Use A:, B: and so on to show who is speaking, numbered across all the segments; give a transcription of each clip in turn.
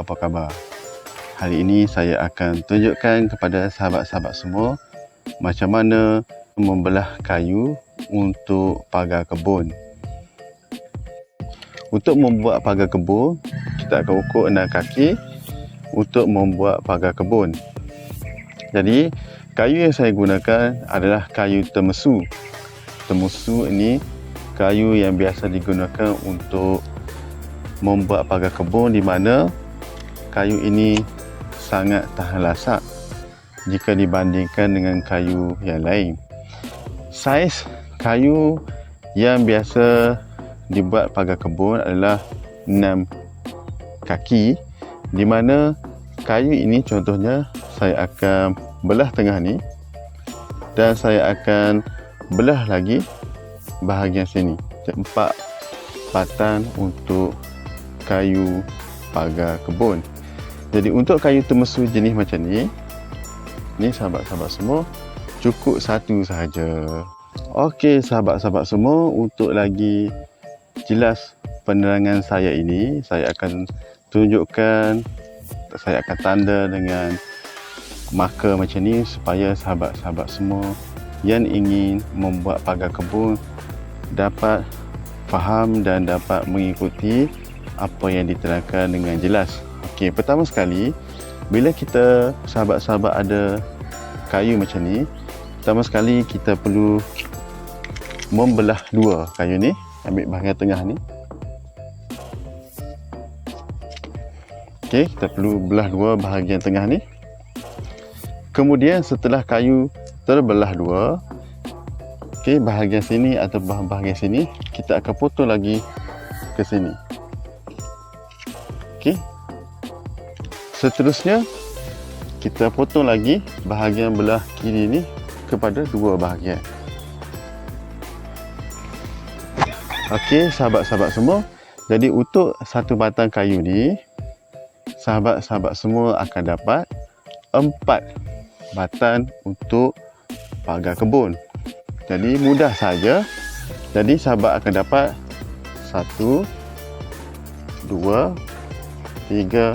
A: apa khabar? Hari ini saya akan tunjukkan kepada sahabat-sahabat semua macam mana membelah kayu untuk pagar kebun. Untuk membuat pagar kebun, kita akan ukur 6 kaki untuk membuat pagar kebun. Jadi, kayu yang saya gunakan adalah kayu temesu. Temesu ini kayu yang biasa digunakan untuk membuat pagar kebun, di mana kayu ini sangat tahan lasak jika dibandingkan dengan kayu yang lain. Saiz kayu yang biasa dibuat pagar kebun adalah 6 kaki, di mana kayu ini contohnya saya akan belah tengah ni dan saya akan belah lagi bahagian sini. 4 batang untuk kayu pagar kebun. Jadi untuk kayu temesu jenis macam ni sahabat-sahabat semua, cukup satu sahaja. Okey sahabat-sahabat semua, untuk lagi jelas penerangan saya ini, saya akan tunjukkan, saya akan tanda dengan marker macam ni supaya sahabat-sahabat semua yang ingin membuat pagar kebun dapat faham dan dapat mengikuti apa yang diterangkan dengan jelas. Okey, pertama sekali, bila kita sahabat-sahabat ada kayu macam ni, pertama sekali kita perlu membelah dua kayu ni. Ambil bahagian tengah ni. Okey, kita perlu belah dua bahagian tengah ni. Kemudian setelah kayu terbelah dua, okey, bahagian sini atau bahagian sini kita akan potong lagi ke sini. Okey. Seterusnya kita potong lagi bahagian belah kiri ni kepada dua bahagian. Okey, sahabat-sahabat semua. Jadi untuk satu batang kayu ni, sahabat-sahabat semua akan dapat 4 batang untuk pagar kebun. Jadi mudah saja. Jadi sahabat akan dapat 1, 2, 3,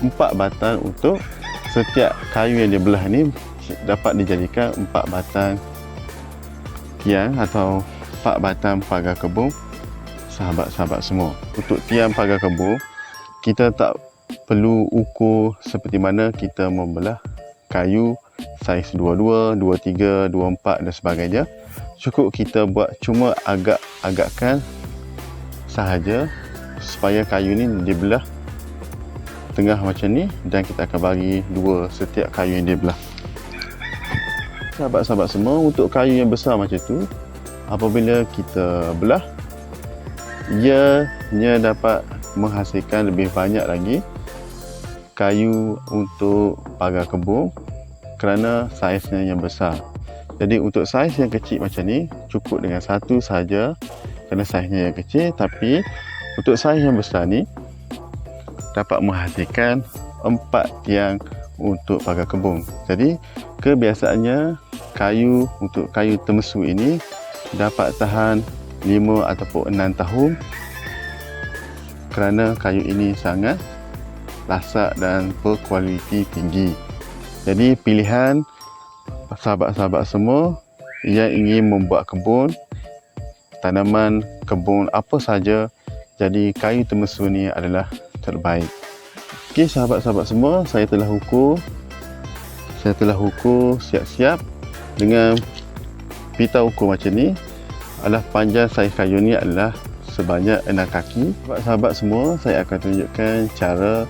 A: 4 batang untuk setiap kayu yang dibelah ni dapat dijadikan 4 batang tiang atau 4 batang pagar kebun sahabat-sahabat semua. Untuk tiang pagar kebun, kita tak perlu ukur seperti mana kita membelah kayu saiz 22, 23, 24 dan sebagainya. Cukup kita buat cuma agak-agakkan sahaja supaya kayu ni dibelah tengah macam ni, dan kita akan bagi dua setiap kayu yang dibelah. Sahabat-sahabat semua, untuk kayu yang besar macam tu, apabila kita belah, ianya dapat menghasilkan lebih banyak lagi kayu untuk pagar kebun kerana saiznya yang besar. Jadi untuk saiz yang kecil macam ni, cukup dengan satu saja kerana saiznya yang kecil. Tapi untuk saiz yang besar ni dapat menghasilkan 4 tiang untuk pagar kebun. Jadi kebiasaannya kayu untuk kayu temesu ini dapat tahan 5 ataupun 6 tahun kerana kayu ini sangat lasak dan berkualiti tinggi. Jadi pilihan sahabat-sahabat semua yang ingin membuat kebun, tanaman kebun apa saja, jadi kayu temesu ni adalah terbaik. Okey sahabat-sahabat semua, saya telah ukur siap-siap dengan pita ukur macam ni. Adalah panjang saiz kayu ni adalah sebanyak 6 kaki. Sahabat-sahabat semua, saya akan tunjukkan cara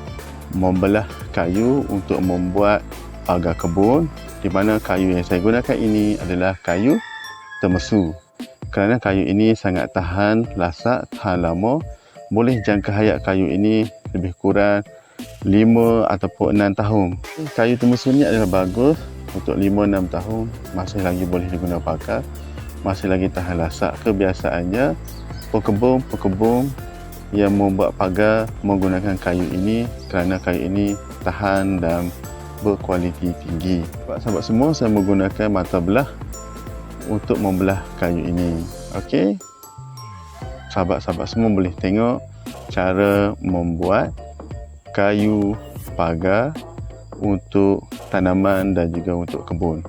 A: membelah kayu untuk membuat pagar kebun, di mana kayu yang saya gunakan ini adalah kayu temesu. Kerana kayu ini sangat tahan lasak, tahan lama. Boleh jangka hayat kayu ini lebih kurang 5 ataupun 6 tahun. Kayu temesu ni adalah bagus untuk 5-6 tahun, masih lagi boleh digunakan pagar, masih lagi tahan lasak. Kebiasaannya pekebun yang membuat pagar menggunakan kayu ini kerana kayu ini tahan dan berkualiti tinggi. Sahabat semua, saya menggunakan mata belah untuk membelah kayu ini. Okey, sahabat-sahabat semua boleh tengok cara membuat kayu pagar untuk tanaman dan juga untuk kebun.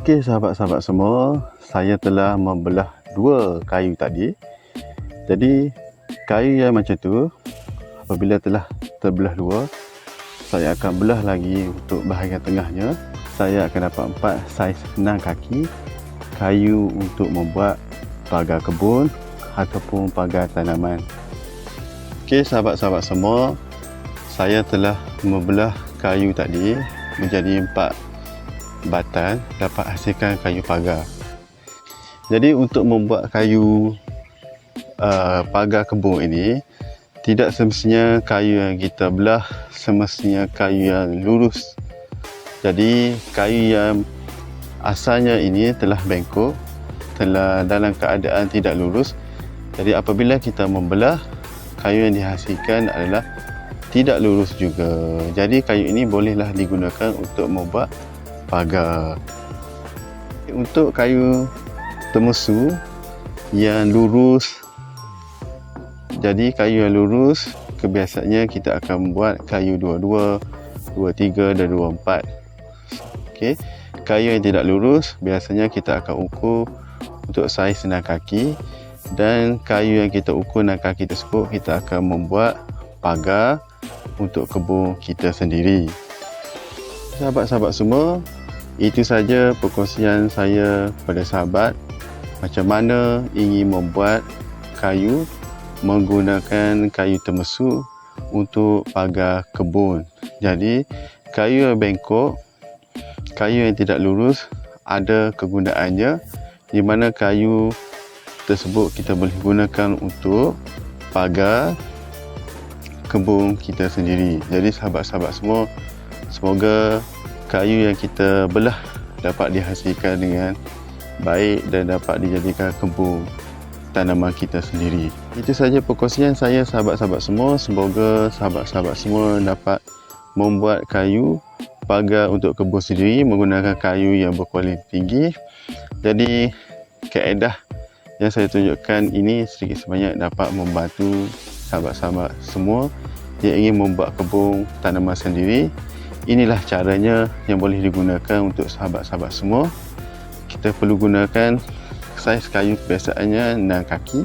A: Okey sahabat-sahabat semua, saya telah membelah dua kayu tadi. Jadi kayu yang macam tu apabila telah terbelah dua, saya akan belah lagi untuk bahagian tengahnya. Saya akan dapat 4 saiz 6 kaki kayu untuk membuat pagar kebun ataupun pagar tanaman. Okey sahabat-sahabat semua, saya telah membelah kayu tadi menjadi 4 batang, dapat hasilkan kayu pagar. Jadi untuk membuat kayu pagar kebun ini, tidak semestinya kayu yang kita belah semestinya kayu yang lurus. Jadi kayu yang asalnya ini telah bengkok, telah dalam keadaan tidak lurus. Jadi apabila kita membelah, kayu yang dihasilkan adalah tidak lurus juga. Jadi kayu ini bolehlah digunakan untuk membuat pagar. Untuk kayu temesu yang lurus, jadi kayu yang lurus kebiasaannya kita akan membuat kayu 22, 23 dan 24. Okey, kayu yang tidak lurus biasanya kita akan ukur untuk saiz 6 kaki, dan kayu yang kita ukur 6 kaki tersebut kita akan membuat pagar untuk kebun kita sendiri. Sahabat-sahabat semua, itu saja perkongsian saya kepada sahabat macam mana ingin membuat kayu menggunakan kayu temesu untuk pagar kebun. Jadi kayu yang bengkok, kayu yang tidak lurus ada kegunaannya, di mana kayu tersebut kita boleh gunakan untuk pagar kebun kita sendiri. Jadi sahabat-sahabat semua, semoga kayu yang kita belah dapat dihasilkan dengan baik dan dapat dijadikan kebun tanaman kita sendiri. Itu saja perkongsian saya sahabat-sahabat semua. Semoga sahabat-sahabat semua dapat membuat kayu pagar untuk kebun sendiri menggunakan kayu yang berkualiti tinggi. Jadi kaedah yang saya tunjukkan ini sedikit sebanyak dapat membantu sahabat-sahabat semua yang ingin membuat kebun tanaman sendiri. Inilah caranya yang boleh digunakan untuk sahabat-sahabat semua. Kita perlu gunakan saiz kayu biasanya 6 kaki,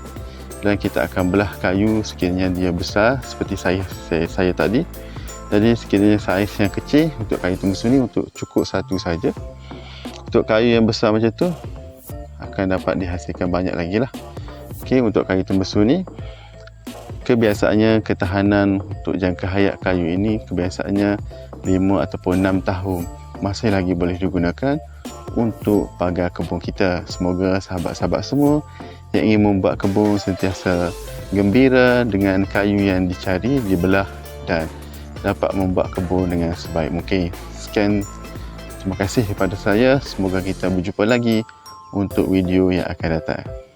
A: dan kita akan belah kayu sekiranya dia besar seperti saya tadi. Jadi sekiranya saiz yang kecil untuk kayu temesu ni untuk cukup satu saja. Untuk kayu yang besar macam tu akan dapat dihasilkan banyak lagi lah. Okey, untuk kayu temesu ni kebiasaannya ketahanan untuk jangka hayat kayu ini kebiasaannya 5 ataupun 6 tahun, masih lagi boleh digunakan untuk pagar kebun kita. Semoga sahabat-sahabat semua yang ingin membuat kebun sentiasa gembira dengan kayu yang dicari, dibelah dan dapat membuat kebun dengan sebaik mungkin. Sekian, terima kasih daripada saya. Semoga kita berjumpa lagi untuk video yang akan datang.